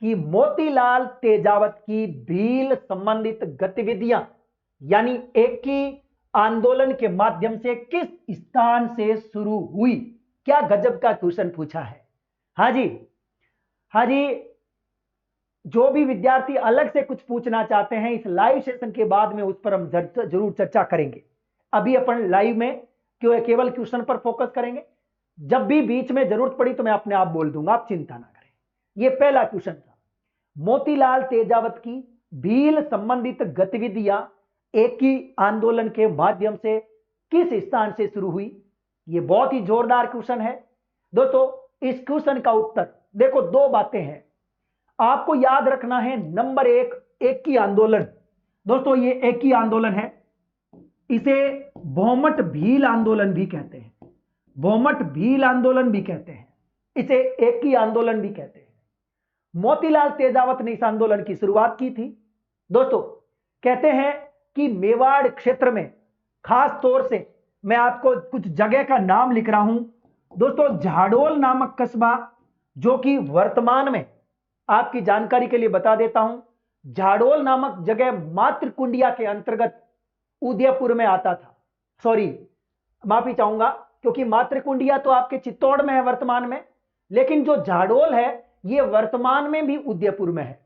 कि मोतीलाल तेजावत की भील संबंधित गतिविधियां यानी एक ही आंदोलन के माध्यम से किस स्थान से शुरू हुई। क्या गजब का क्वेश्चन पूछा है। हाँ जी, हाँ जी, जो भी विद्यार्थी अलग से कुछ पूछना चाहते हैं इस लाइव सेशन के बाद में उस पर हम जरूर चर्चा करेंगे। अभी अपन लाइव में केवल क्वेश्चन पर फोकस करेंगे। जब भी बीच में जरूरत पड़ी तो मैं अपने आप बोल दूंगा, आप चिंता ना करें। यह पहला क्वेश्चन था, मोतीलाल तेजावत की भील संबंधित गतिविधियां एक ही आंदोलन के माध्यम से किस स्थान से शुरू हुई। यह बहुत ही जोरदार क्वेश्चन है दोस्तों। इस क्वेश्चन का उत्तर देखो, दो बातें हैं आपको याद रखना है। नंबर एक ही आंदोलन दोस्तों, ये एक ही आंदोलन है, इसे भौमट भील आंदोलन भी कहते हैं। भौमट भील आंदोलन भी कहते हैं, इसे एक ही आंदोलन भी कहते हैं। मोतीलाल तेजावत ने इस आंदोलन की शुरुआत की थी दोस्तों। कहते हैं कि मेवाड़ क्षेत्र में, खास तौर से मैं आपको कुछ जगह का नाम लिख रहा हूं दोस्तों। झाडोल नामक कस्बा, जो कि वर्तमान में आपकी जानकारी के लिए बता देता हूं, झाडोल नामक जगह मातृकुंडिया के अंतर्गत उदयपुर में आता था। सॉरी, माफी चाहूंगा, क्योंकि मातृकुंडिया तो आपके चित्तौड़ में है वर्तमान में, लेकिन जो झाडोल है यह वर्तमान में भी उदयपुर में है।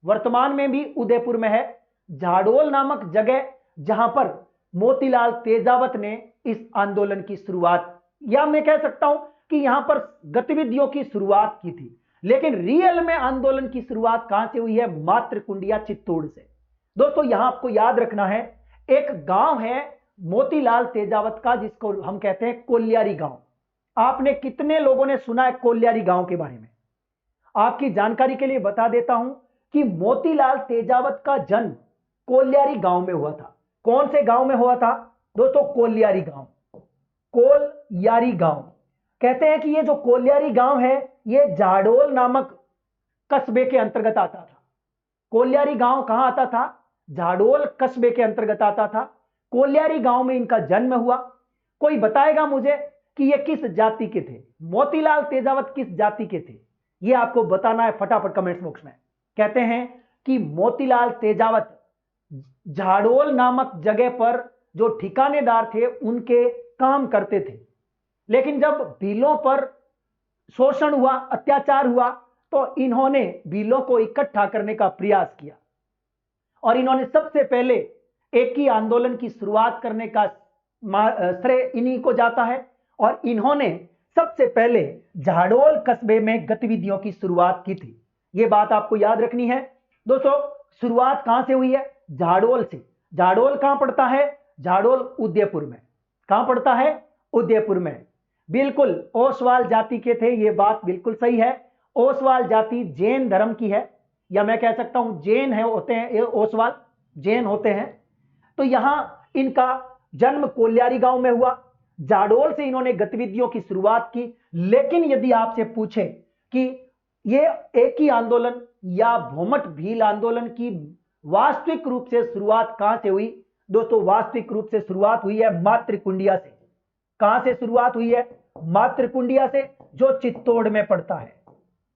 वर्तमान में भी उदयपुर में है झाडोल नामक जगह, जहां पर मोतीलाल तेजावत ने इस आंदोलन की शुरुआत, या मैं कह सकता हूं कि यहां पर गतिविधियों की शुरुआत की थी। लेकिन रियल में आंदोलन की शुरुआत कहां से हुई है? मातृकुंडिया चित्तौड़ से। दोस्तों यहां आपको याद रखना है, एक गांव है मोतीलाल तेजावत का जिसको हम कहते हैं कोल्यारी गांव। आपने कितने लोगों ने सुना है कोल्यारी गांव के बारे में? आपकी जानकारी के लिए बता देता हूं कि मोतीलाल तेजावत का जन्म कोल्यारी गांव में हुआ था। कौन से गांव में हुआ था दोस्तों? कोल्यारी गांव। कोल्यारी गांव कहते हैं कि ये जो कोल्यारी गांव है ये झाडोल नामक कस्बे के अंतर्गत आता था। कोल्यारी गांव कहां आता था? झाडोल कस्बे के अंतर्गत आता था। कोल्यारी गांव में इनका जन्म हुआ। कोई बताएगा मुझे कि ये किस जाति के थे? मोतीलाल तेजावत किस जाति के थे? ये आपको बताना है फटाफट कमेंट्स बॉक्स में। कहते हैं कि मोतीलाल तेजावत झाडोल नामक जगह पर जो ठिकानेदार थे उनके काम करते थे। लेकिन जब भीलों पर शोषण हुआ, अत्याचार हुआ, तो इन्होंने भीलों को इकट्ठा करने का प्रयास किया और इन्होंने सबसे पहले एक ही आंदोलन की शुरुआत करने का श्रेय इन्हीं को जाता है। और इन्होंने सबसे पहले झाडोल कस्बे में गतिविधियों की शुरुआत की थी। यह बात आपको याद रखनी है दोस्तों। शुरुआत कहां से हुई है? झाडोल से। झाडोल कहां पड़ता है? झाडोल उदयपुर में। कहां पड़ता है? उदयपुर में। बिल्कुल ओसवाल जाति के थे, यह बात बिल्कुल सही है। ओसवाल जाति जैन धर्म की है, या मैं कह सकता हूं जैन है, होते हैं ओसवाल, जैन होते हैं। तो यहां इनका जन्म कोल्यारी गांव में हुआ। झाडोल से इन्होंने गतिविधियों की शुरुआत की। लेकिन यदि आपसे पूछे कि ये एक ही आंदोलन या भौमट भील आंदोलन की वास्तविक रूप से शुरुआत कहां से हुई दोस्तों? वास्तविक रूप से शुरुआत हुई है मातृकुंडिया से। कहां से शुरुआत हुई है? मातृकुंडिया से, जो चित्तौड़ में पड़ता है।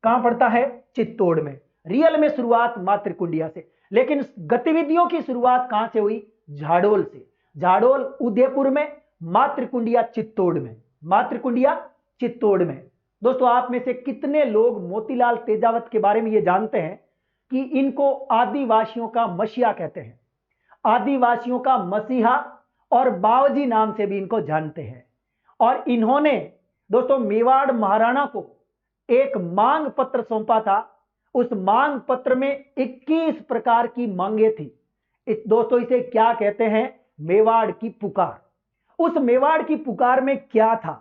कहां पड़ता है? चित्तौड़ में। रियल में शुरुआत मातृकुंडिया से, लेकिन गतिविधियों की शुरुआत कहां से हुई? झाडोल से। झाडोल उदयपुर में, मातृकुंडिया चित्तौड़ में। मातृकुंडिया चित्तौड़ में। दोस्तों आप में से कितने लोग मोतीलाल तेजावत के बारे में यह जानते हैं कि इनको आदिवासियों का मसीहा कहते हैं? आदिवासियों का मसीहा और बावजी नाम से भी इनको जानते हैं। और इन्होंने दोस्तों मेवाड़ महाराणा को एक मांग पत्र सौंपा था। उस मांग पत्र में 21 प्रकार की मांगे थी। दोस्तों इसे क्या कहते हैं? मेवाड़ की पुकार। उस मेवाड़ की पुकार में क्या था?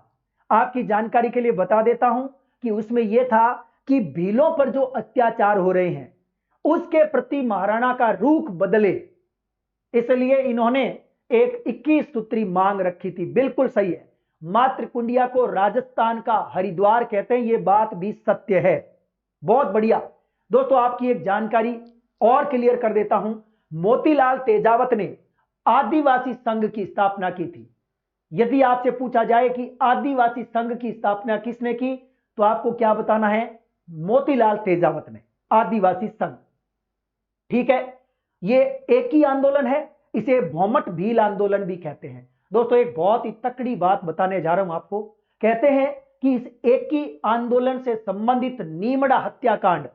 आपकी जानकारी के लिए बता देता हूं कि उसमें यह था कि भीलों पर जो अत्याचार हो रहे हैं उसके प्रति महाराणा का रुख बदले, इसलिए इन्होंने एक 21 सूत्री मांग रखी थी। बिल्कुल सही है। मातृकुंडिया को राजस्थान का हरिद्वार कहते हैं, यह बात भी सत्य है। बहुत बढ़िया दोस्तों, आपकी एक जानकारी और क्लियर कर देता हूं। मोतीलाल तेजावत ने आदिवासी संघ की स्थापना की थी। यदि आपसे पूछा जाए कि आदिवासी संघ की स्थापना किसने की, तो आपको क्या बताना है? मोतीलाल तेजावत ने। आदिवासी संघ। ठीक है, ये एक ही आंदोलन है, इसे भौमट भील आंदोलन भी कहते हैं। दोस्तों एक बहुत ही तकड़ी बात बताने जा रहा हूं आपको। कहते हैं कि इस एक ही आंदोलन से संबंधित नीमड़ा हत्याकांड,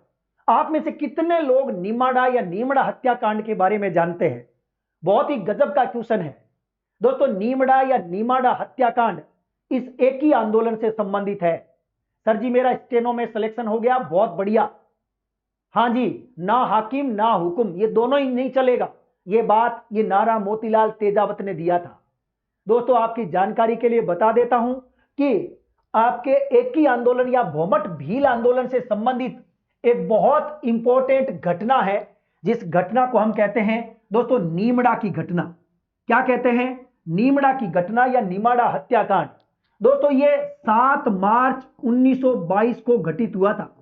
आप में से कितने लोग नीमाड़ा या नीमड़ा हत्याकांड के बारे में जानते हैं? बहुत ही गजब का क्वेश्चन है दोस्तों। नीमड़ा या नीमाड़ा हत्याकांड इस एक ही आंदोलन से संबंधित है। सर जी मेरा स्टेनो में सिलेक्शन हो गया, बहुत बढ़िया। हाँ जी, ना हाकिम ना हुकुम, ये दोनों ही नहीं चलेगा। ये बात ये नारा मोतीलाल तेजावत ने दिया था। दोस्तों आपकी जानकारी के लिए बता देता हूं कि आपके एक ही आंदोलन या भौमट भील आंदोलन से संबंधित एक बहुत इंपॉर्टेंट घटना है, जिस घटना को हम कहते हैं दोस्तों नीमड़ा की घटना। क्या कहते हैं? नीमड़ा की घटना या नीमाड़ा हत्याकांड। दोस्तों ये 7 मार्च 1922 को घटित हुआ था।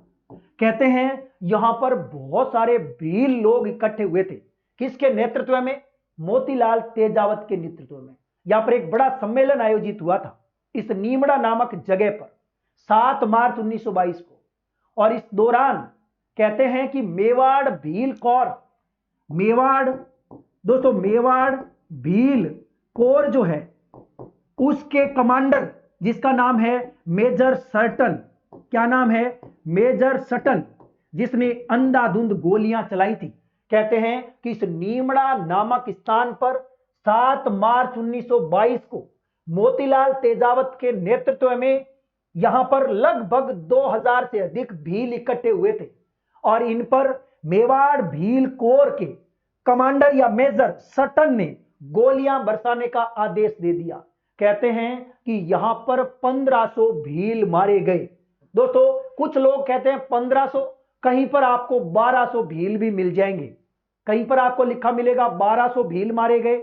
कहते हैं यहां पर बहुत सारे भील लोग इकट्ठे हुए थे। किसके नेतृत्व में? मोतीलाल तेजावत के नेतृत्व में। यहां पर एक बड़ा सम्मेलन आयोजित हुआ था इस नीमड़ा नामक जगह पर 7 मार्च 1922 को। और इस दौरान कहते हैं कि मेवाड़ भील कोर, मेवाड़ दोस्तों मेवाड़ भील कोर जो है उसके कमांडर, जिसका नाम है मेजर सर्टन। क्या नाम है? मेजर सटन, जिसने अंधाधुंध गोलियां चलाई थी। कहते हैं कि इस नीमड़ा नामक स्थान पर 7 मार्च 1922 को मोतीलाल तेजावत के नेतृत्व में यहां पर लगभग 2000 से अधिक भील इकट्ठे हुए थे और इन पर मेवाड़ भील कोर के कमांडर या मेजर सटन ने गोलियां बरसाने का आदेश दे दिया। कहते हैं कि यहां पर 1500 भील मारे गए। दोस्तों कुछ लोग कहते हैं 1500, कहीं पर आपको 1200 भील भी मिल जाएंगे। कहीं पर आपको लिखा मिलेगा 1200 भील मारे गए,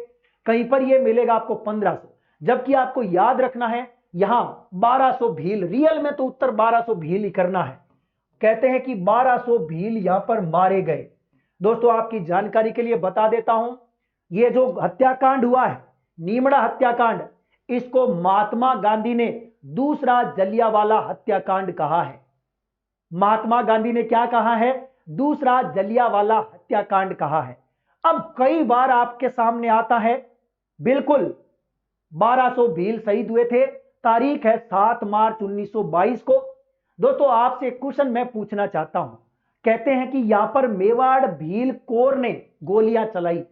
कहीं पर यह मिलेगा आपको 1500। जबकि आपको याद रखना है यहां 1200 भील, रियल में तो उत्तर 1200 भील ही करना है। कहते हैं कि 1200 भील यहां पर मारे गए। दोस्तों आपकी जानकारी के लिए बता देता हूं, यह जो हत्याकांड हुआ है नीमड़ा हत्याकांड, इसको महात्मा गांधी ने दूसरा जलियांवाला हत्याकांड कहा है। महात्मा गांधी ने क्या कहा है? दूसरा जलियांवाला हत्याकांड कहा है। अब कई बार आपके सामने आता है, बिल्कुल 1200 भील शहीद हुए थे। तारीख है 7 मार्च 1922 को। दोस्तों आपसे क्वेश्चन मैं पूछना चाहता हूं। कहते हैं कि यहां पर मेवाड़ भील कोर ने गोलियां चलाई।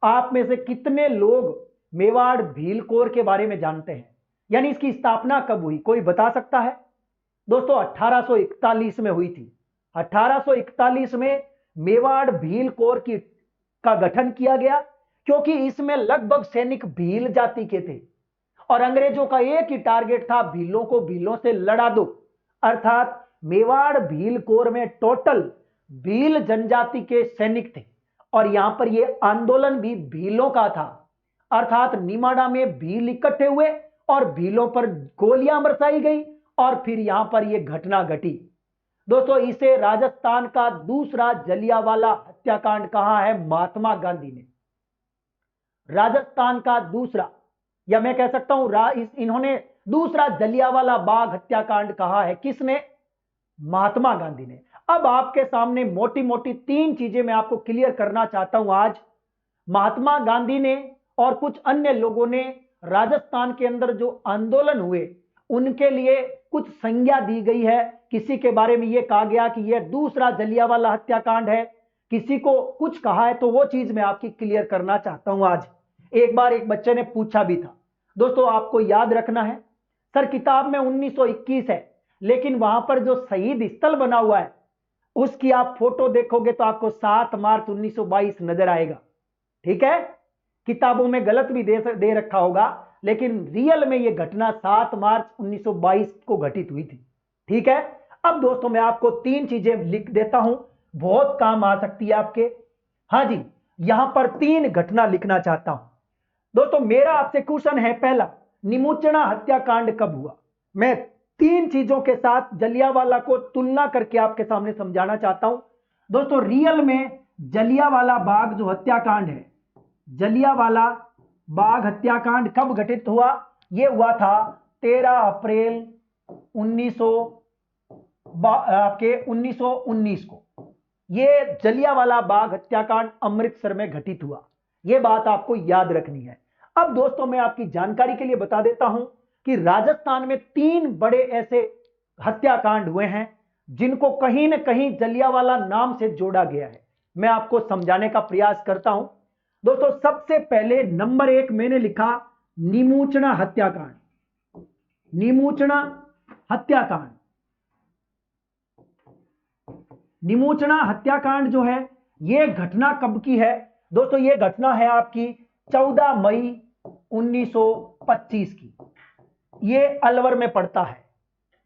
आप में से कितने लोग मेवाड़ भील कोर के बारे में जानते हैं? यानी इसकी स्थापना कब हुई, कोई बता सकता है? दोस्तों 1841 में हुई थी। 1841 में मेवाड़ भील कोर का गठन किया गया, क्योंकि इसमें लगभग सैनिक भील जाति के थे और अंग्रेजों का एक ही टारगेट था, भीलों को भीलों से लड़ा दो। अर्थात मेवाड़ भील कोर में टोटल भील जनजाति के सैनिक थे और यहां पर यह आंदोलन भी भीलों का था। अर्थात नीमाड़ा में भील इकट्ठे हुए और भीलों पर गोलियां बरसाई गई और फिर यहां पर यह घटना घटी। दोस्तों इसे राजस्थान का दूसरा जलियांवाला हत्याकांड कहा है महात्मा गांधी ने। राजस्थान का दूसरा, या मैं कह सकता हूं इन्होंने दूसरा जलियांवाला बाग हत्याकांड कहा है। किसने? महात्मा गांधी ने। अब आपके सामने मोटी मोटी 3 चीजें मैं आपको क्लियर करना चाहता हूं आज। महात्मा गांधी ने और कुछ अन्य लोगों ने राजस्थान के अंदर जो आंदोलन हुए उनके लिए कुछ संज्ञा दी गई है। किसी के बारे में यह कहा गया कि यह दूसरा जलियांवाला हत्याकांड है, किसी को कुछ कहा है, तो वो चीज मैं आपकी क्लियर करना चाहता हूं आज। एक बार एक बच्चे ने पूछा भी था। दोस्तों आपको याद रखना है, सर किताब में 1921 है, लेकिन वहां पर जो शहीद स्थल बना हुआ है उसकी आप फोटो देखोगे तो आपको 7 मार्च 1922 नजर आएगा। ठीक है, किताबों में गलत भी दे रखा होगा, लेकिन रियल में यह घटना 7 मार्च 1922 को घटित हुई थी। ठीक है, अब दोस्तों मैं आपको 3 चीजें लिख देता हूं, बहुत काम आ सकती है आपके। हां जी, यहां पर 3 घटना लिखना चाहता हूं। दोस्तों मेरा आपसे क्वेश्चन है पहला, निमुचना हत्याकांड कब हुआ? मैं 3 चीजों के साथ जलियांवाला को तुलना करके आपके सामने समझाना चाहता हूं। दोस्तों रियल में जलियांवाला बाग जो हत्याकांड है, जलियांवाला बाग हत्याकांड कब घटित हुआ? यह हुआ था 13 अप्रैल 1919 को। ये जलियांवाला बाग हत्याकांड अमृतसर में घटित हुआ। यह बात आपको याद रखनी है। अब दोस्तों मैं आपकी जानकारी के लिए बता देता हूं कि राजस्थान में 3 बड़े ऐसे हत्याकांड हुए हैं जिनको कहीं ना कहीं जलियांवाला नाम से जोड़ा गया है। मैं आपको समझाने का प्रयास करता हूं। दोस्तों सबसे पहले नंबर 1 मैंने लिखा नीमूचना हत्याकांड। नीमूचना हत्याकांड। नीमूचना हत्याकांड जो है यह घटना कब की है दोस्तों? यह घटना है आपकी 14 मई 1925 की। यह अलवर में पड़ता है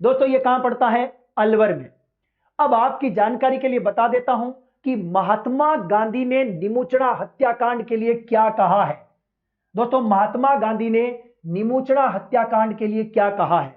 दोस्तों। यह कहां पड़ता है? अलवर में। अब आपकी जानकारी के लिए बता देता हूं कि महात्मा गांधी ने नीमूचना हत्याकांड के लिए क्या कहा है। दोस्तों महात्मा गांधी ने नीमूचना हत्याकांड के लिए क्या कहा है?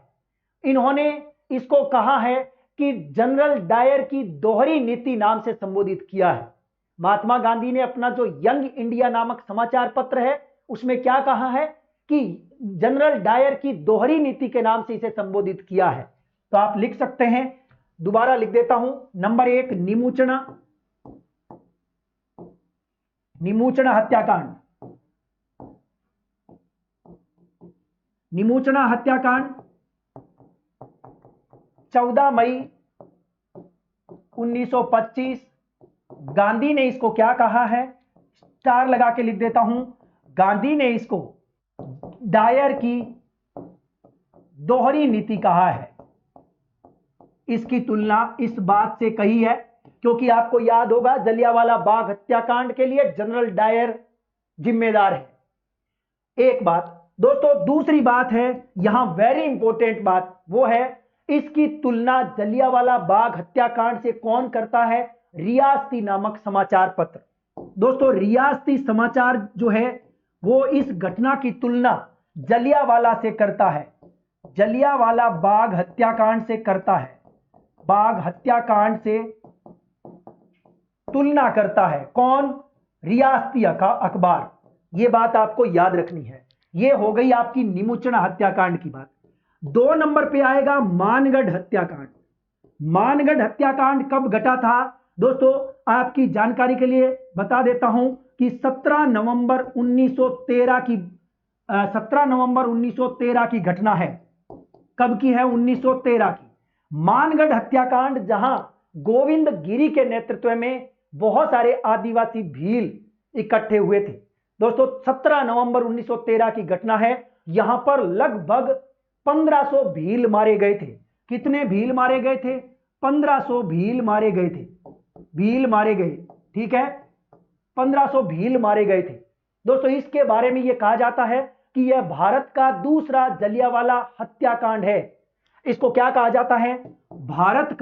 इन्होंने इसको कहा है कि जनरल डायर की दोहरी नीति नाम से संबोधित किया है। महात्मा गांधी ने अपना जो यंग इंडिया नामक समाचार पत्र है उसमें क्या कहा है कि जनरल डायर की दोहरी नीति के नाम से इसे संबोधित किया है। तो आप लिख सकते हैं, दोबारा लिख देता हूं। नंबर 1 नीमूचना हत्याकांड। नीमूचना हत्याकांड 14 मई 1925। गांधी ने इसको क्या कहा है? स्टार लगा के लिख देता हूं। गांधी ने इसको डायर की दोहरी नीति कहा है। इसकी तुलना इस बात से कही है क्योंकि आपको याद होगा जलियांवाला बाग हत्याकांड के लिए जनरल डायर जिम्मेदार है। एक बात दोस्तों। दूसरी बात है यहां वेरी इंपॉर्टेंट बात, वो है इसकी तुलना जलियांवाला बाग हत्याकांड से कौन करता है? रियासती नामक समाचार पत्र। दोस्तों रियासती समाचार जो है वो इस घटना की तुलना जलियांवाला से करता है। जलियांवाला बाग हत्याकांड से करता है। बाग हत्याकांड से तुलना करता है कौन? रियासती अखबार। यह बात आपको याद रखनी है। यह हो गई आपकी नीमूचना हत्याकांड की बात। 2 नंबर पे आएगा मानगढ़ हत्याकांड। मानगढ़ हत्याकांड कब घटा था दोस्तों? आपकी जानकारी के लिए बता देता हूं कि 17 नवंबर 1913 की घटना है। कब की है? 1913 की। मानगढ़ हत्याकांड जहां गोविंद गिरी के नेतृत्व में बहुत सारे आदिवासी भील इकट्ठे हुए थे। दोस्तों 17 नवंबर 1913 की घटना है। यहां पर लगभग 1500 भील मारे गए थे। कितने भील मारे गए थे? 1500 भील मारे गए थे। भील मारे गए, ठीक है, 1500 भील मारे गए थे। दोस्तों इसके बारे में यह कहा जाता है कि यह भारत का दूसरा जलियांवाला हत्याकांड है। इसको क्या कहा जाता है? भारत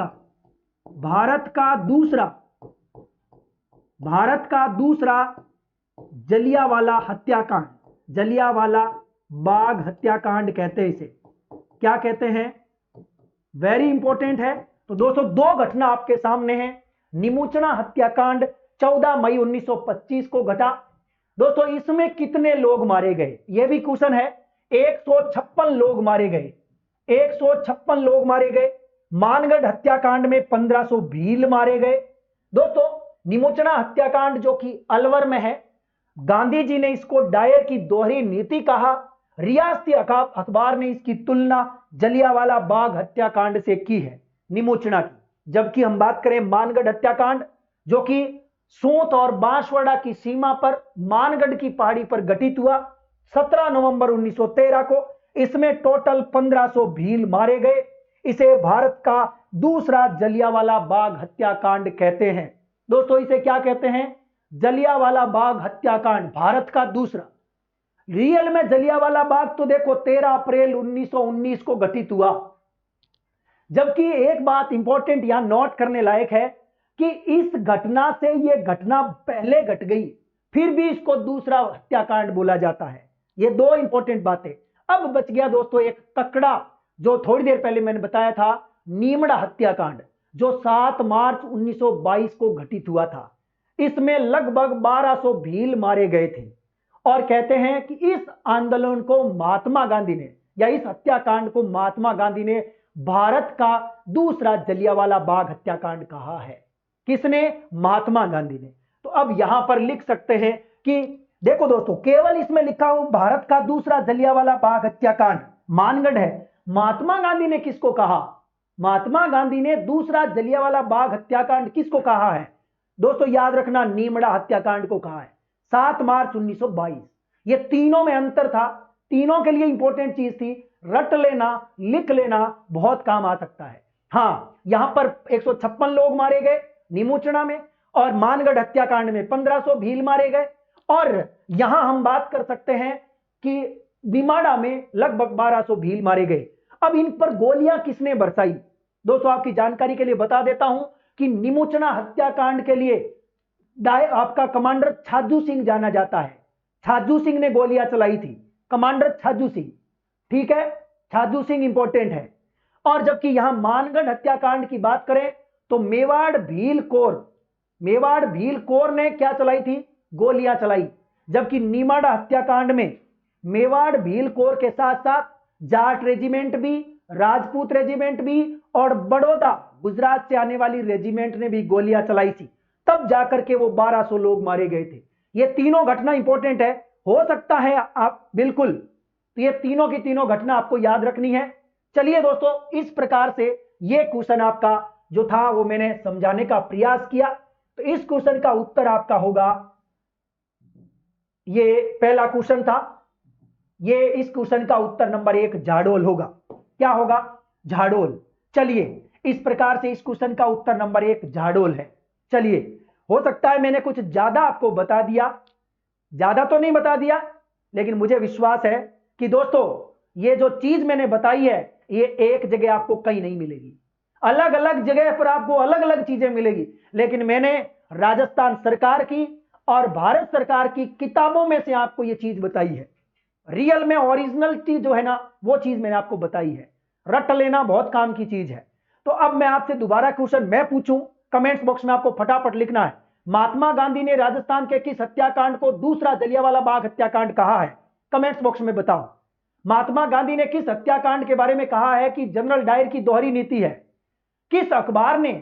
का दूसरा जलियांवाला हत्याकांड। जलियांवाला बाग हत्याकांड कहते हैं इसे। क्या कहते हैं? वेरी इंपॉर्टेंट है। तो दोस्तों 2 घटना आपके सामने है। नीमूचना हत्याकांड 14 मई 1925 को घटा। दोस्तों इसमें कितने लोग मारे गए? यह भी क्वेश्चन है। 156 लोग मारे गए। 156 लोग मारे गए। मानगढ़ हत्याकांड में 1500 भील मारे गए। दोस्तों नीमूचना हत्याकांड जो कि अलवर में है, गांधी जी ने इसको डायर की दोहरी नीति कहा। रियासती अखबार ने इसकी तुलना जलियांवाला बाग हत्याकांड से की है, नीमूचना की। जबकि हम बात करें मानगढ़ हत्याकांड जो कि सूत और बांसवाड़ा की सीमा पर मानगढ़ की पहाड़ी पर घटित हुआ 17 नवंबर 1913 को। इसमें टोटल 1500 भील मारे गए। इसे भारत का दूसरा जलियांवाला बाग हत्याकांड कहते हैं। दोस्तों इसे क्या कहते हैं? जलियांवाला बाग हत्याकांड, भारत का दूसरा। रियल में जलियांवाला बाग तो देखो 13 अप्रैल 1919 को घटित हुआ। जबकि एक बात इंपॉर्टेंट यहां नोट करने लायक है कि इस घटना से यह घटना पहले घट गई, फिर भी इसको दूसरा हत्याकांड बोला जाता है। ये 2 इंपॉर्टेंट बातें। अब बच गया दोस्तों एक तकड़ा, जो थोड़ी देर पहले मैंने बताया था, नीमड़ा हत्याकांड, जो 7 मार्च 1922 को घटित हुआ था। इसमें लगभग 1200 भील मारे गए थे। और कहते हैं कि इस आंदोलन को महात्मा गांधी ने, या इस हत्याकांड को महात्मा गांधी ने भारत का दूसरा जलियांवाला बाग हत्याकांड कहा है। किसने? महात्मा गांधी ने। तो अब यहां पर लिख सकते हैं कि देखो दोस्तों, केवल इसमें लिखा हो भारत का दूसरा जलियांवाला बाग हत्याकांड मानगढ़ है। महात्मा गांधी ने किसको कहा? महात्मा गांधी ने दूसरा जलियांवाला बाग हत्याकांड किसको कहा है? दोस्तों याद रखना, नीमड़ा हत्याकांड को कहा है 7 मार्च 1922। ये तीनों में अंतर था, तीनों के लिए इंपॉर्टेंट चीज थी, रट लेना, लिख लेना, बहुत काम आ सकता है। हाँ, यहां पर 156 लोग मारे गए नीमूचना में, और मानगढ़ हत्याकांड में 1500 भील मारे गए, और यहां हम बात कर सकते हैं कि निमाड़ा में लगभग 1200 भील मारे गए। अब इन पर गोलियां किसने बरसाई? दोस्तों आपकी जानकारी के लिए बता देता हूं कि नीमूचना हत्याकांड के लिए आपका कमांडर छाजू सिंह जाना जाता है। छाजू सिंह ने गोलियां चलाई थी, कमांडर छाजू सिंह। ठीक है, छाजू सिंह इंपॉर्टेंट है। और जबकि यहां मानगढ़ हत्याकांड की बात करें तो मेवाड़ भील कोर ने क्या चलाई थी? गोलियां चलाई। जबकि निमाड़ा हत्याकांड में मेवाड़ भील कोर के साथ साथ जाट रेजिमेंट भी, राजपूत रेजिमेंट भी, और बड़ौदा गुजरात से आने वाली रेजिमेंट ने भी गोलियां चलाई थी। तब जाकर के वो 1200 लोग मारे गए थे। ये तीनों घटना इंपॉर्टेंट है, हो सकता है आप बिल्कुल, तो ये तीनों की तीनों घटना आपको याद रखनी है। चलिए दोस्तों, इस प्रकार से ये क्वेश्चन आपका जो था वो मैंने समझाने का प्रयास किया। तो इस क्वेश्चन का उत्तर आपका होगा, ये पहला क्वेश्चन था, ये इस क्वेश्चन का उत्तर नंबर 1 झाडोल होगा। क्या होगा? झाडोल। चलिए, इस प्रकार से इस क्वेश्चन का उत्तर नंबर 1 झाडोल है। चलिए, हो सकता है मैंने कुछ ज्यादा आपको बता दिया, ज्यादा तो नहीं बता दिया, लेकिन मुझे विश्वास है कि दोस्तों ये जो चीज मैंने बताई है ये एक जगह आपको कहीं नहीं मिलेगी, अलग अलग जगह पर आपको अलग अलग चीजें मिलेगी, लेकिन मैंने राजस्थान सरकार की और भारत सरकार की किताबों में से आपको ये चीज बताई है। रियल में ओरिजिनलिटी जो है ना, वो चीज मैंने आपको बताई है। रट लेना बहुत काम की चीज है। तो अब मैं आपसे दोबारा क्वेश्चन मैं पूछूं, कमेंट्स बॉक्स में आपको फटाफट लिखना है, महात्मा गांधी ने राजस्थान के किस हत्याकांड को दूसरा जलियांवाला बाग हत्याकांड कहा है? कमेंट्स बॉक्स में बताओ। महात्मा गांधी ने किस हत्याकांड के बारे में कहा है कि जनरल डायर की दोहरी नीति है? किस अखबार ने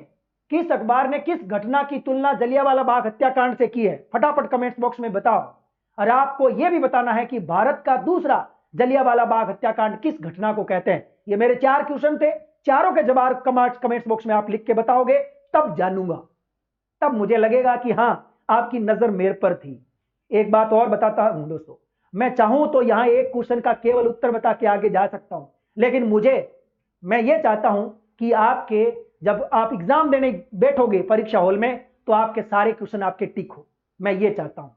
किस घटना की तुलना जलियांवाला बाग हत्याकांड से की है? फटाफट कमेंट्स बॉक्स में बताओ। और आपको यह भी बताना है कि भारत का दूसरा जलियांवाला बाग हत्याकांड किस घटना को कहते हैं। ये मेरे 4 क्वेश्चन थे, चारों के जवाब कमेंट्स बॉक्स में आप लिख के बताओगे, तब जानूंगा, तब मुझे लगेगा कि हां आपकी नजर मेरे पर थी। एक बात और बताता हूं दोस्तों, मैं चाहूं तो यहां एक क्वेश्चन का केवल उत्तर बता के आगे जा सकता हूं, लेकिन मैं ये चाहता हूं कि आपके जब आप एग्जाम देने बैठोगे परीक्षा हॉल में तो आपके सारे क्वेश्चन आपके टिक हो, मैं ये चाहता हूं।